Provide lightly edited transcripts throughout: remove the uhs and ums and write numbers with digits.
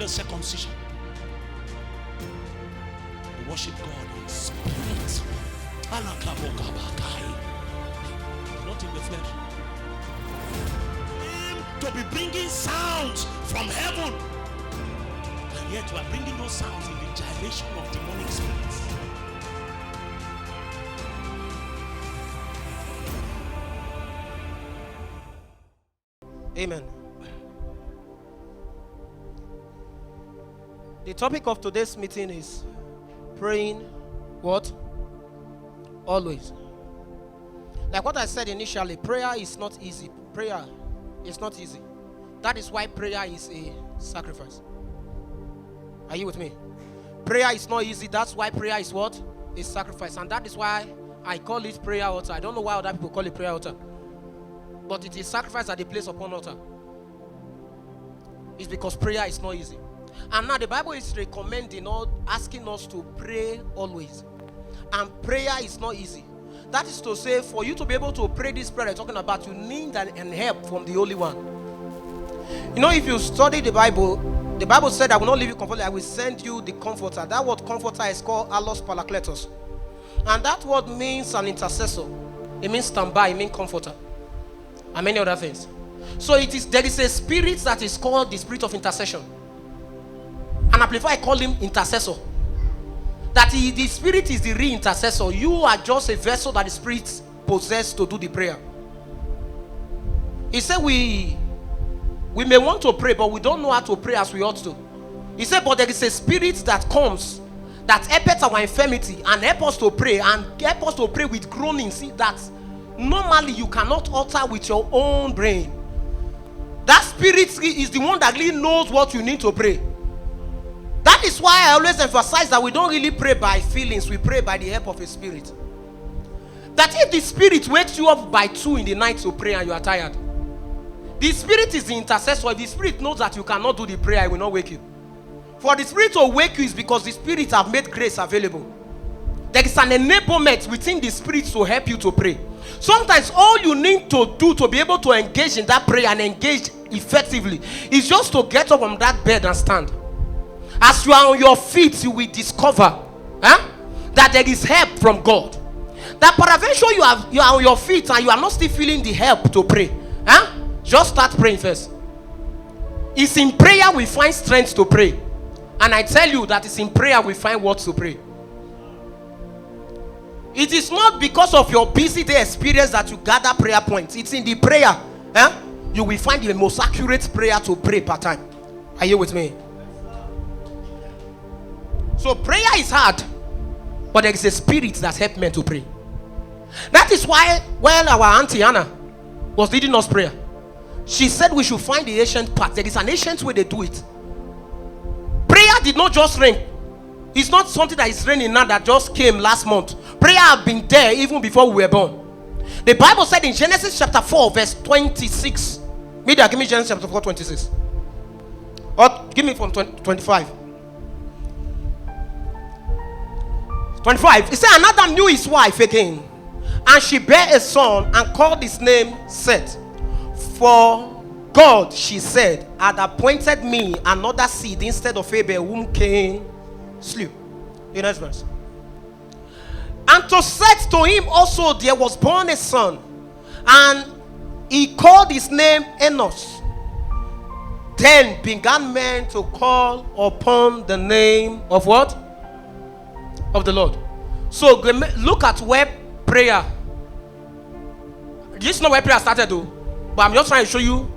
the circumcision. To worship God in spirit. Not in the flesh. To be bringing sounds from heaven. And yet you are bringing those sounds in the gyration of demonic spirits. Amen. The topic of today's meeting is praying what? Always. Like what I said initially, prayer is not easy. Prayer is not easy. That is why prayer is a sacrifice. Are you with me? Prayer is not easy. That's why prayer is what? A sacrifice. And that is why I call it prayer altar. I don't know why other people call it prayer altar. But it is sacrifice at the place upon altar. It's because prayer is not easy. And now the Bible is recommending or asking us to pray always. And prayer is not easy. That is to say, for you to be able to pray this prayer I'm talking about, you need an help from the Holy One. You know, if you study the Bible said, I will not leave you comfortless, I will send you the comforter. That word comforter is called allos parakletos. And that word means an intercessor. It means standby, it means comforter. And many other things. So there is a spirit that is called the spirit of intercession. And I call him intercessor. That the spirit is the real intercessor. You are just a vessel that the spirit possesses to do the prayer. He said we may want to pray, but we don't know how to pray as we ought to. He said, but there is a spirit that comes that helps our infirmity and help us to pray, and help us to pray with groanings that normally you cannot utter with your own brain. That spirit is the one that really knows what you need to pray. That is why I always emphasize that we don't really pray by feelings, we pray by the help of a spirit. That if the spirit wakes you up by 2 in the night to pray and you are tired, the spirit is the intercessor. If the spirit knows that you cannot do the prayer, it will not wake you. For the spirit to wake you is because the spirit have made grace available. There is an enablement within the spirit to help you to pray. Sometimes all you need to do to be able to engage in that prayer and engage effectively is just to get up from that bed and stand. As you are on your feet, you will discover that there is help from God. That peradventure you are on your feet and you are not still feeling the help to pray. Just start praying first. It's in prayer we find strength to pray. And I tell you that it's in prayer we find words to pray. It is not because of your busy day experience that you gather prayer points. It's in the prayer. You will find the most accurate prayer to pray per time. Are you with me? So prayer is hard, but there is a spirit that helps men to pray. That is why when our Auntie Anna was leading us prayer, she said we should find the ancient path. There is an ancient way they do it. Prayer did not just rain. It's not something that is raining now that just came last month. Prayer had been there even before we were born. The Bible said in Genesis chapter 4 verse 26. Media, give me Genesis chapter 4 26. Or give me from 25. 25. He said, and Adam knew his wife again, and she bare a son and called his name Seth. For God, she said, had appointed me another seed instead of Abel, whom Cain slew. The next verse. And to Seth, to him also there was born a son, and he called his name Enos. Then began men to call upon the name of what? Of the Lord. So look at where prayer. This is not where prayer started though, but I'm just trying to show you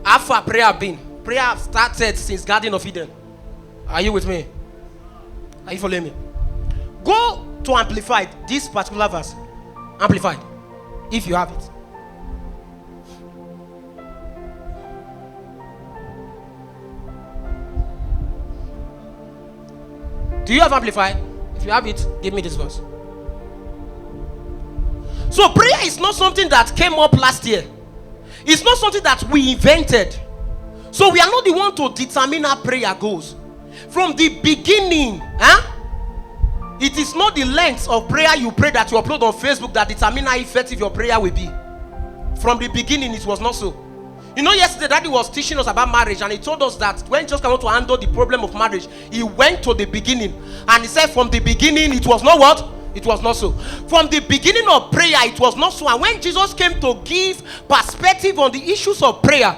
how far prayer have been. Prayer started since Garden of Eden. Are you with me? Are you following me? Go to Amplified, this particular verse. Amplified, if you have it. Do you have Amplified? If you have it, give me this verse. So prayer is not something that came up last year. It's not something that we invented. So we are not the one to determine how prayer goes. From the beginning, it is not the length of prayer you pray that you upload on Facebook that determine how effective your prayer will be. From the beginning, it was not so. You know, yesterday Daddy was teaching us about marriage, and he told us that when Jesus came out to handle the problem of marriage, he went to the beginning, and he said from the beginning it was not what? It was not so. From the beginning of prayer, it was not so. And when Jesus came to give perspective on the issues of prayer,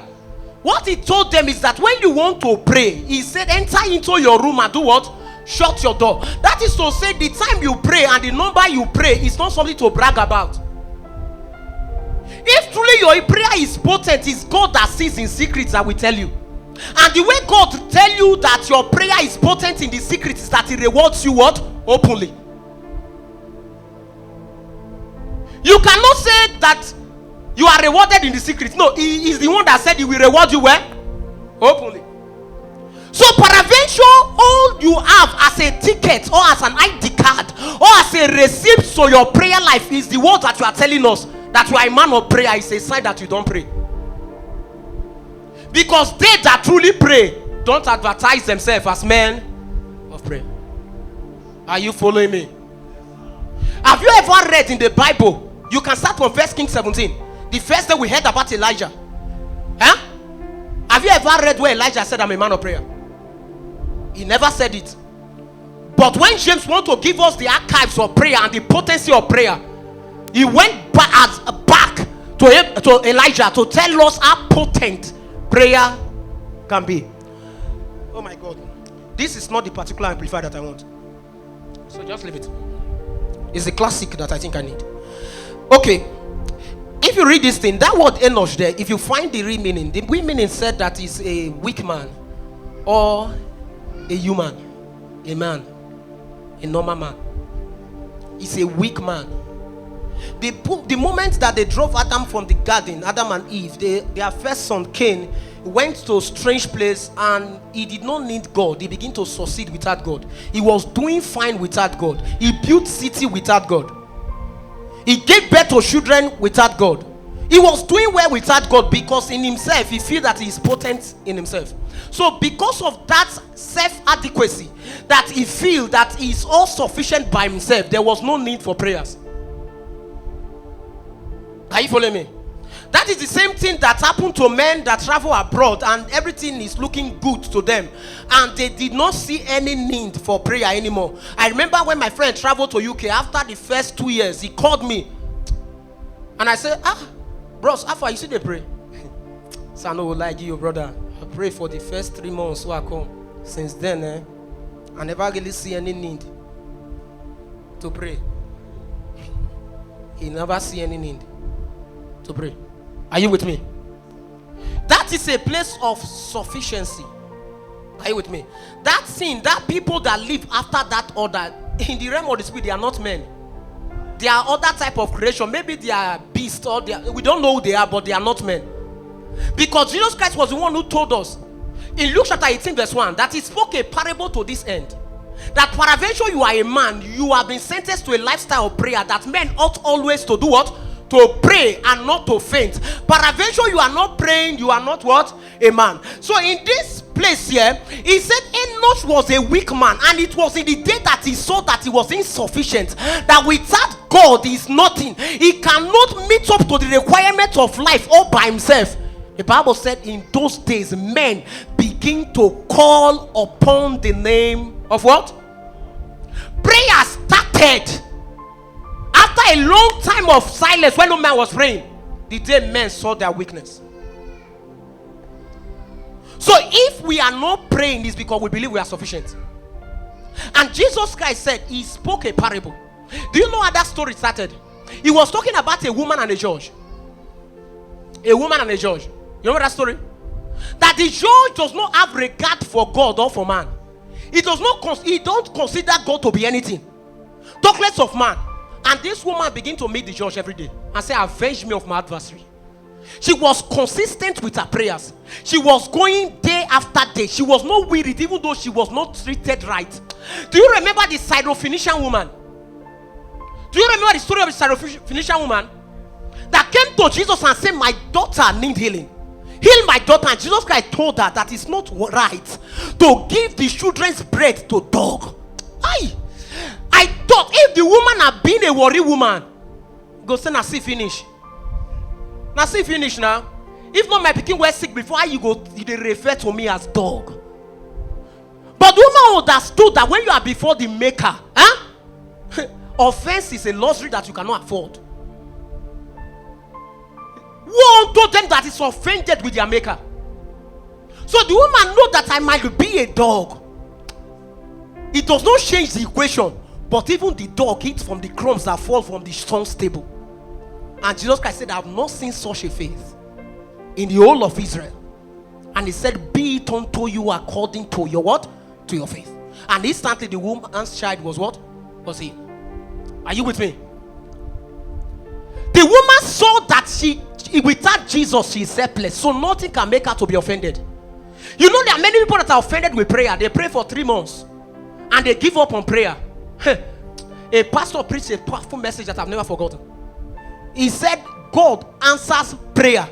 what he told them is that when you want to pray, he said enter into your room and do what? Shut your door. That is to say, the time you pray and the number you pray is not something to brag about. If truly your prayer is potent, it's God that sees in secrets that will tell you. And the way God tell you that your prayer is potent in the secret is that He rewards you what? Openly. You cannot say that you are rewarded in the secret. No, He is the one that said He will reward you where? Openly. So peradventure, all you have as a ticket or as an ID card or as a receipt to your prayer life is the word that you are telling us that you are a man of prayer. Is a sign that you don't pray. Because they that truly pray don't advertise themselves as men of prayer. Are you following me? Have you ever read in the Bible? You can start from 1 Kings 17. The first day we heard about Elijah. Huh? Have you ever read where Elijah said, I'm a man of prayer? He never said it. But when James wants to give us the archives of prayer and the potency of prayer, he went back to Elijah to tell us how potent prayer can be. Oh my God. This is not the particular amplifier that I want. So just leave it. It's a classic that I think I need. Okay. If you read this thing, that word Enosh there, if you find the real meaning, the real meaning said that is a weak man or a human, a man, a normal man. It's a weak man. The moment that they drove Adam from the garden, Adam and Eve, their first son Cain went to a strange place and he did not need God. He began to succeed without God. He was doing fine without God. He built city without God. He gave birth to children without God. He was doing well without God because in himself, he feels that he is potent in himself. So because of that self-adequacy, that he feels that he is all sufficient by himself, there was no need for prayers. Are you following me? That is the same thing that happened to men that travel abroad and everything is looking good to them. And they did not see any need for prayer anymore. I remember when my friend traveled to UK, after the first 2 years, he called me. And I said, bros, after you see they pray. So I know like you, brother. I pray for the first 3 months so I come. Since then, I never really see any need to pray. He never see any need to pray. Are you with me? That is a place of sufficiency. Are you with me? That thing, that people that live after that order, in the realm of the spirit, they are not men. They are other type of creation. Maybe they are beasts or we don't know who they are, but they are not men. Because Jesus Christ was the one who told us in Luke chapter 18 verse 1 that he spoke a parable to this end. That peradventure you are a man, you have been sentenced to a lifestyle of prayer, that men ought always to do what? To pray and not to faint. Peradventure you are not praying, you are not what? A man. So in this place here, he said Enoch was a weak man, and it was in the day that he saw that he was insufficient, that without God he is nothing. He cannot meet up to the requirements of life all by himself. The Bible said in those days men begin to call upon the name of what? Prayer started. After a long time of silence, when no man was praying, the day men saw their weakness. So if we are not praying, it's because we believe we are sufficient. And Jesus Christ said, he spoke a parable. Do you know how that story started? He was talking about a woman and a judge. A woman and a judge. You know that story? That the judge does not have regard for God or for man. He don't consider God to be anything. Talk less of man. And this woman began to meet the judge every day and say, avenge me of my adversary. She was consistent with her prayers. She was going day after day. She was not wearied, even though she was not treated right. Do you remember the Syrophoenician woman? Do you remember the story of the Syrophoenician woman that came to Jesus and said, my daughter needs healing? Heal my daughter. And Jesus Christ told her that it's not right to give the children's bread to dog. I thought if the woman had been a Warri woman, go say na see finish. Now see finish now. If not my pikin were sick before you go, they refer to me as dog. But the woman understood that when you are before the maker, offense is a luxury that you cannot afford. Who told them that is offended with their maker? So the woman know that I might be a dog. It does not change the equation. But even the dog eats from the crumbs that fall from the son's table. And Jesus Christ said, I have not seen such a faith in the whole of Israel. And he said, be it unto you according to your what? To your faith. And instantly the woman's child was what? Was healed. Are you with me? The woman saw that without Jesus she is helpless. So nothing can make her to be offended. You know there are many people that are offended with prayer. They pray for 3 months. And they give up on prayer. A pastor preached a powerful message that I've never forgotten. He said God answers prayer.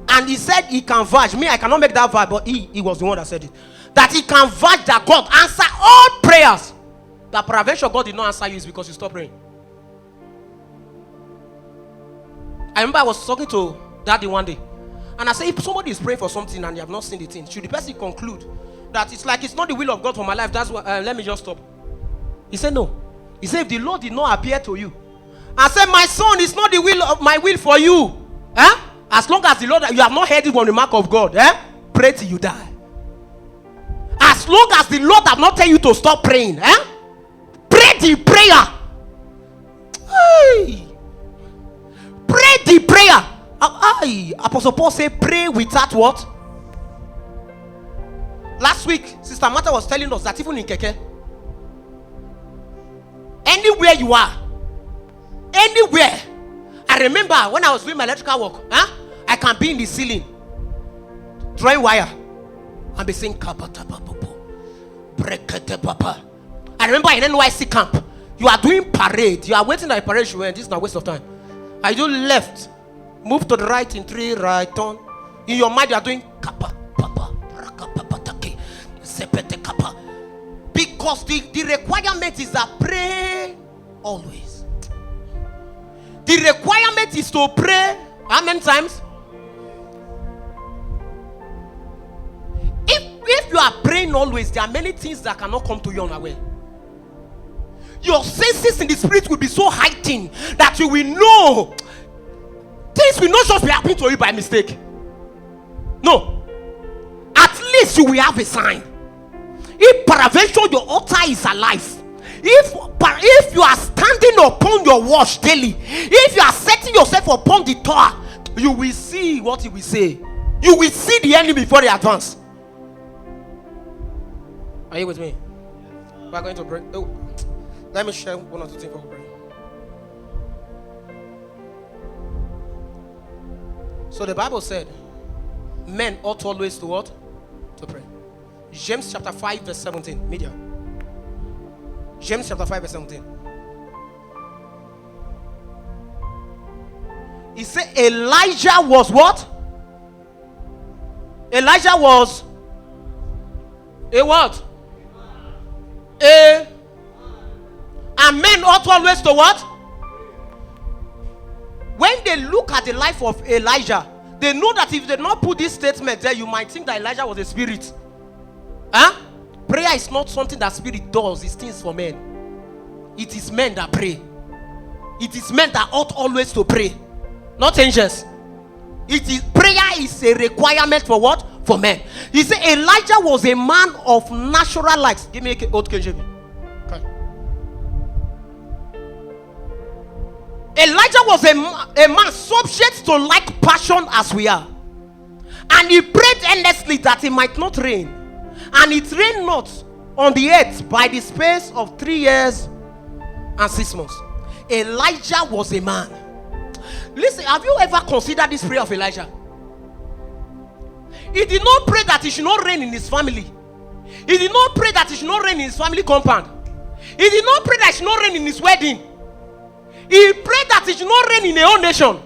And he said he can vouch. Me, I cannot make that vouch, but he was the one that said it. That he can vouch that God answer all prayers. That peradventure God did not answer you is because you stopped praying. I remember I was talking to Daddy one day. And I said, if somebody is praying for something and you have not seen the thing, should the person conclude that it's like it's not the will of God for my life? That's what, let me just stop. He said no. He said, if the Lord did not appear to you, I said, my son, it's not the will of my will for you. As long as the Lord, you have not heard it from the mark of God, pray till you die. As long as the Lord have not tell you to stop praying, pray the prayer. Hey. Pray the prayer. Apostle Paul said, pray without what? Last week, Sister Martha was telling us that even in Keke, anywhere you are, anywhere. I remember when I was doing my electrical work, I can be in the ceiling, drawing wire, and be saying, I remember in NYC camp, you are doing parade, you are waiting at a parade, this is not a waste of time. I do left, move to the right in 3, right turn. In your mind, you are doing kappa, papa, because the requirement is that pray always. The requirement is to pray how many times? If you are praying always, there are many things that cannot come to you unaware. Your senses in the spirit will be so heightened that you will know things will not just be happening to you by mistake. No. At least you will have a sign. If peradventure your altar is alive, if you are standing upon your watch daily, if you are setting yourself upon the tower, you will see what he will say. You will see the enemy before they advance. Are you with me? We are going to pray. Oh, let me share one or two things for prayer. So the Bible said, men ought always to what? To pray. James chapter 5 verse 17. Media. James chapter 5 verse 17. He said Elijah was what? Elijah was a what? And men ought always to what? When they look at the life of Elijah, they know that if they not put this statement there, you might think that Elijah was a spirit. Prayer is not something that spirit does. It's things for men. It is men that pray. It is men that ought always to pray, not angels. Prayer is a requirement for what? For men. He said Elijah was a man of natural light. Give me a old KJV. Elijah was a man subject to like passion as we are. And he prayed earnestly that it might not rain. And it rained not on the earth by the space of 3 years and 6 months. Elijah was a man. Listen, have you ever considered this prayer of Elijah? He did not pray that it should not rain in his family. He did not pray that it should not rain in his family compound. He did not pray that it should not rain in his wedding. He prayed that it should not rain in the whole nation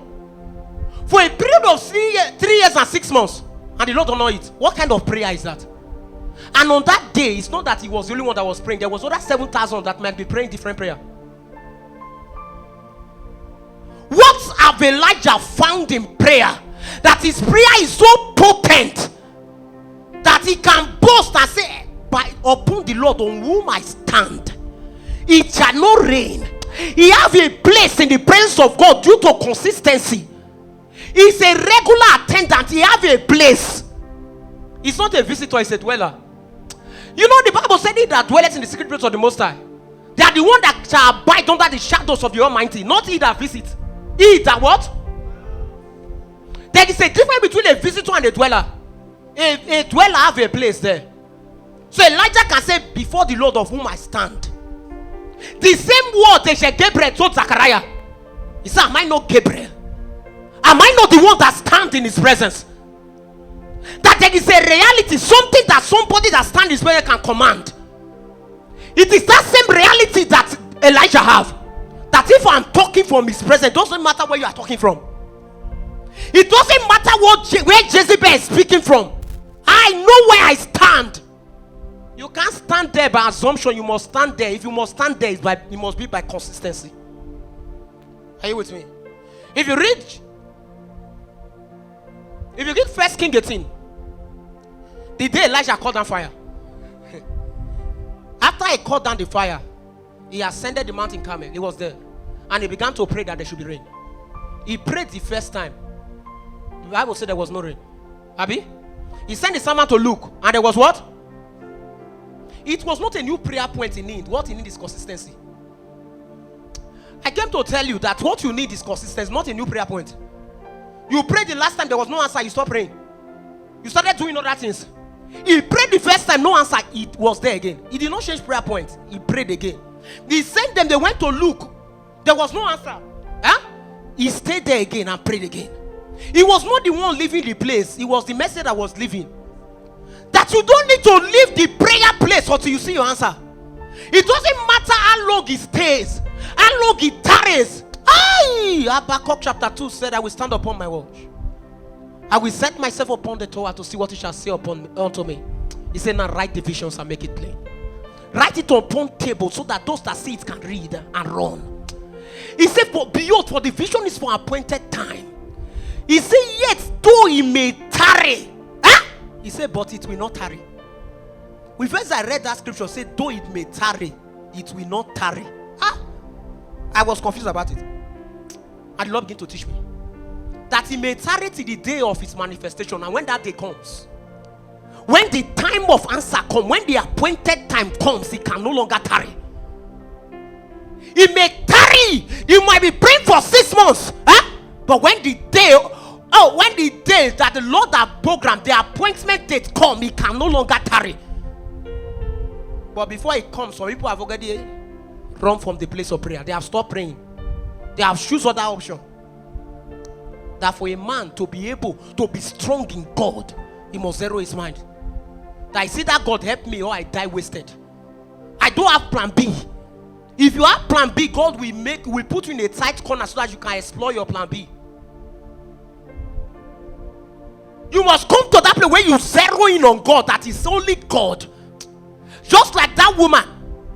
for a period of 3 years and 6 months. And the Lord don't know it. What kind of prayer is that? And on that day, it's not that he was the only one that was praying. There was other 7,000 that might be praying different prayer. What have Elijah found in prayer that his prayer is so potent that he can boast and say, by upon the Lord on whom I stand, it shall not rain. He have a place in the presence of God due to consistency. He's a regular attendant. He have a place. He's not a visitor, he's a dweller. You know, the Bible said, he that dwelleth in the secret place of the Most High, they are the one that shall abide under the shadows of the Almighty, not he that visits. He that what? There is a difference between a visitor and a dweller. A dweller have a place there. So Elijah can say, before the Lord of whom I stand. The same word that Gabriel told Zechariah. He said, am I not Gabriel? Am I not the one that stands in his presence? That there is a reality, something that somebody that stands in his presence can command. It is that same reality that Elijah have. That if I'm talking from his presence, it doesn't matter where you are talking from. It doesn't matter where Jezebel is speaking from. I know where I stand. You can't stand there by assumption. You must stand there. If you must stand there, it must be by consistency. Are you with me? If you read 1 King 18, the day Elijah called down fire. After he called down the fire, he ascended the mountain Carmel. He was there. And he began to pray that there should be rain. He prayed the first time. The Bible said there was no rain. Abi? He sent the servant to look. And there was what? It was not a new prayer point he need. What he need is consistency. I came to tell you that what you need is consistency, not a new prayer point. You prayed the last time, there was no answer, you stopped praying. You started doing other things. He prayed the first time, no answer, it was there again. He did not change prayer point. He prayed again. He sent them, they went to look. There was no answer. He stayed there again and prayed again. He was not the one leaving the place. It was the message that was leaving. That you don't need to leave the prayer place until you see your answer. It doesn't matter how long it stays, how long it tarries. Habakkuk chapter 2 said, I will stand upon my watch. I will set myself upon the tower to see what he shall say unto me. He said, now write the visions and make it plain. Write it upon table so that those that see it can read and run. He said, for the vision is for appointed time. He said, yet though he may tarry. He said, but it will not tarry. When first I read that scripture, said, though it may tarry, it will not tarry. I was confused about it. And the Lord began to teach me that he may tarry till the day of his manifestation. And when that day comes, when the time of answer comes, when the appointed time comes, he can no longer tarry. He may tarry. You might be praying for 6 months. But when the day that the Lord has programmed, the appointment date come, he can no longer tarry. But before it comes, some people have already run from the place of prayer. They have stopped praying. They have chosen other option. That for a man to be able to be strong in God, he must zero his mind. That is either God help me or I die wasted. I don't have plan B. If you have plan B, God will put you in a tight corner so that you can explore your plan B. You must come to that place where you zero in on God, that is only God. Just like that woman,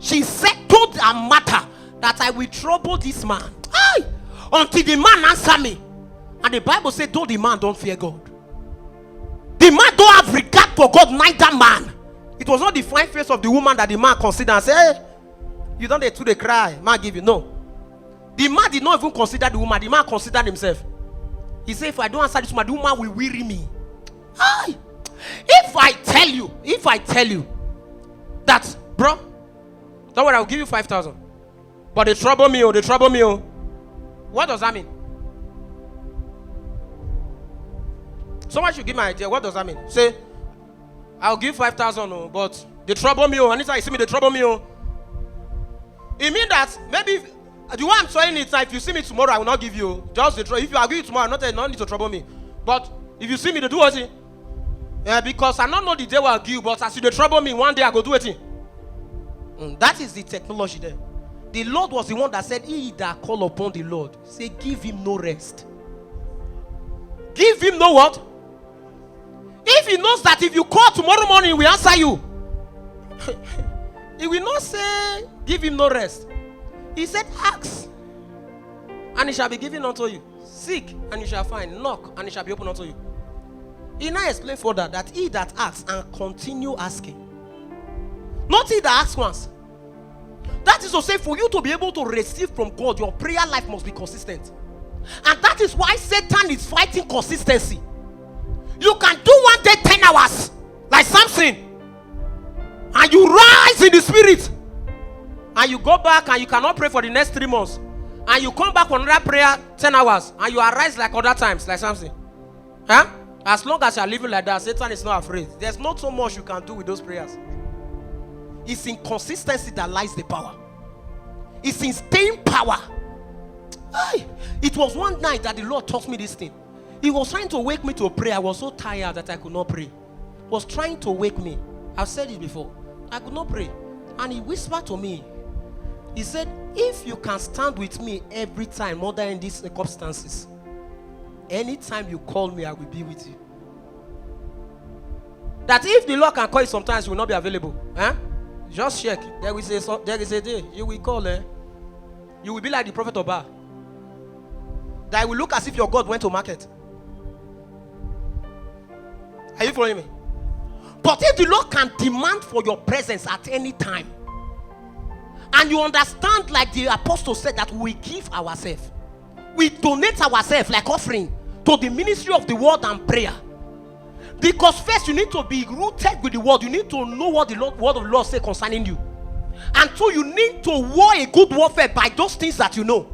she told her mother that I will trouble this man until the man answer me. And the Bible said, though the man don't fear God, the man don't have regard for God, neither man. It was not the fine face of the woman that the man considered and said, hey, you don't do the cry, man give you. No. The man did not even consider the woman. The man considered himself. He said, if I don't answer this woman, the woman will weary me. If I tell you that, bro, don't worry, I'll give you 5,000. But they trouble me. What does that mean? Someone should give me an idea. What does that mean? Say, I'll give 5,000, but they trouble me. Anytime you see me, they trouble me. It means that maybe the way I'm saying it, if you see me tomorrow, I will not give you. Just the trouble. If you agree tomorrow, not need to trouble me. But if you see me, they do what? Because I don't know the day will give, but as you trouble me, one day I go do it. That is the technology there. The Lord was the one that said, he that call upon the Lord, say, give him no rest. Give him no what? If he knows that if you call tomorrow morning, he will answer you. He will not say, give him no rest. He said, ask, and it shall be given unto you. Seek and you shall find. Knock and it shall be opened unto you. He now explained further that he that asks and continue asking. Not he that asks once. That is to say, for you to be able to receive from God, your prayer life must be consistent. And that is why Satan is fighting consistency. You can do one day 10 hours, like Samson, and you rise in the spirit, and you go back and you cannot pray for the next 3 months, and you come back on another prayer 10 hours, and you arise like other times, like Samson. Huh? As long as you are living like that, Satan is not afraid. There's not so much you can do with those prayers. It's in consistency that lies the power. It's in staying power. It was one night that the Lord taught me this thing. He was trying to wake me to pray. I was so tired that I could not pray. He was trying to wake me. I've said it before. I could not pray. And he whispered to me. He said, if you can stand with me every time, more than in these circumstances, anytime you call me, I will be with you. That if the Lord can call you sometimes, you will not be available. Just check. There is a day you will call. You will be like the prophet of Baal. That will look as if your God went to market. Are you following me? But if the Lord can demand for your presence at any time, and you understand, like the apostle said, that we give ourselves, we donate ourselves like offering to the ministry of the word and prayer. Because first you need to be rooted with the word. You need to know what the word of the Lord says concerning you. And so you need to war a good warfare by those things that you know,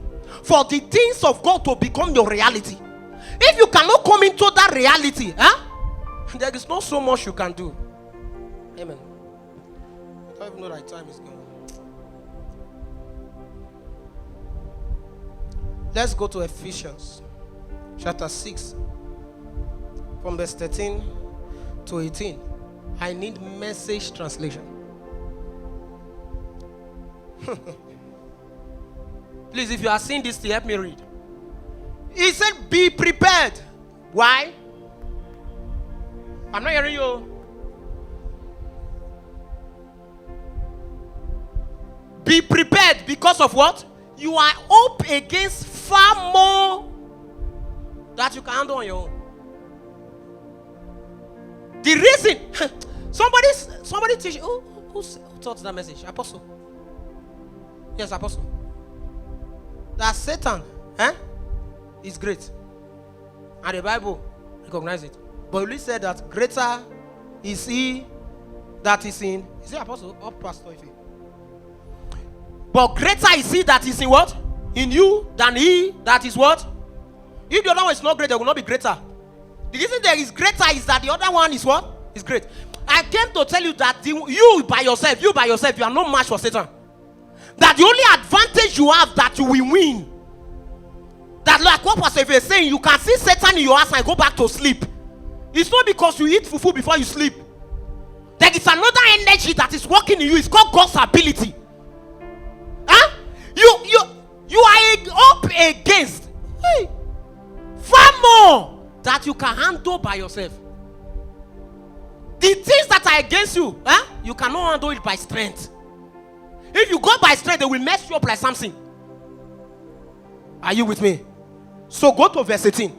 for the things of God to become your reality. If you cannot come into that reality, there is not so much you can do. Amen. I don't even know that time is gone. Let's go to Ephesians chapter 6 from verse 13 to 18. I need Message translation. Please, if you are seeing this, help me read. He said, be prepared. Why? I'm not hearing you. Be prepared because of what? You are up against far more that you can handle on your own. The reason somebody teach who taught that message? Apostle. Yes, Apostle. That Satan is great, and the Bible recognizes it. But he said that greater is he that is in. Is it Apostle or Pastor? But greater is he that is in what? In you than he that is what? If the other one is not great, there will not be greater. The reason there is greater is that the other one is what? Is great. I came to tell you that you by yourself, you are no match for Satan. That the only advantage you have, that you will win. That like what Pastor is saying, you can see Satan in your house and go back to sleep. It's not because you eat fufu before you sleep. There is another energy that is working in you. It's called God's ability. You are up against far more that you can handle by yourself. The things that are against you, you cannot handle it by strength. If you go by strength, they will mess you up like something. Are you with me? So go to verse 18.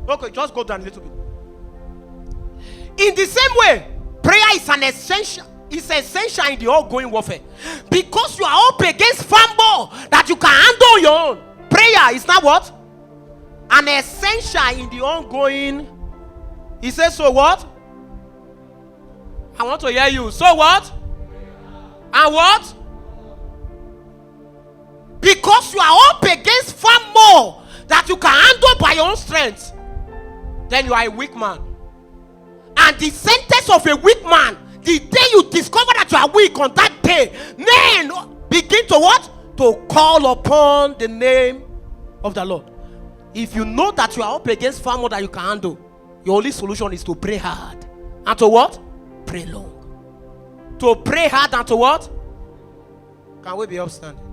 Okay, just go down a little bit. In the same way, prayer is an essential. It's essential in the ongoing warfare. Because you are up against far more that you can handle on your own. Prayer is not what? An essential in the ongoing. He says, so what? I want to hear you. So what? And what? Because you are up against far more that you can handle by your own strength, then you are a weak man. And the sentence of a weak man, the day you discover that you are weak, on that day, men begin to what? To call upon the name of the Lord. If you know that you are up against far more that you can handle, your only solution is to pray hard. And to what? Pray long. To pray hard and to what? Can we be upstanding?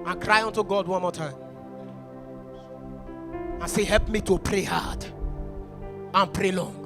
And cry unto God one more time. And say, help me to pray hard and pray long.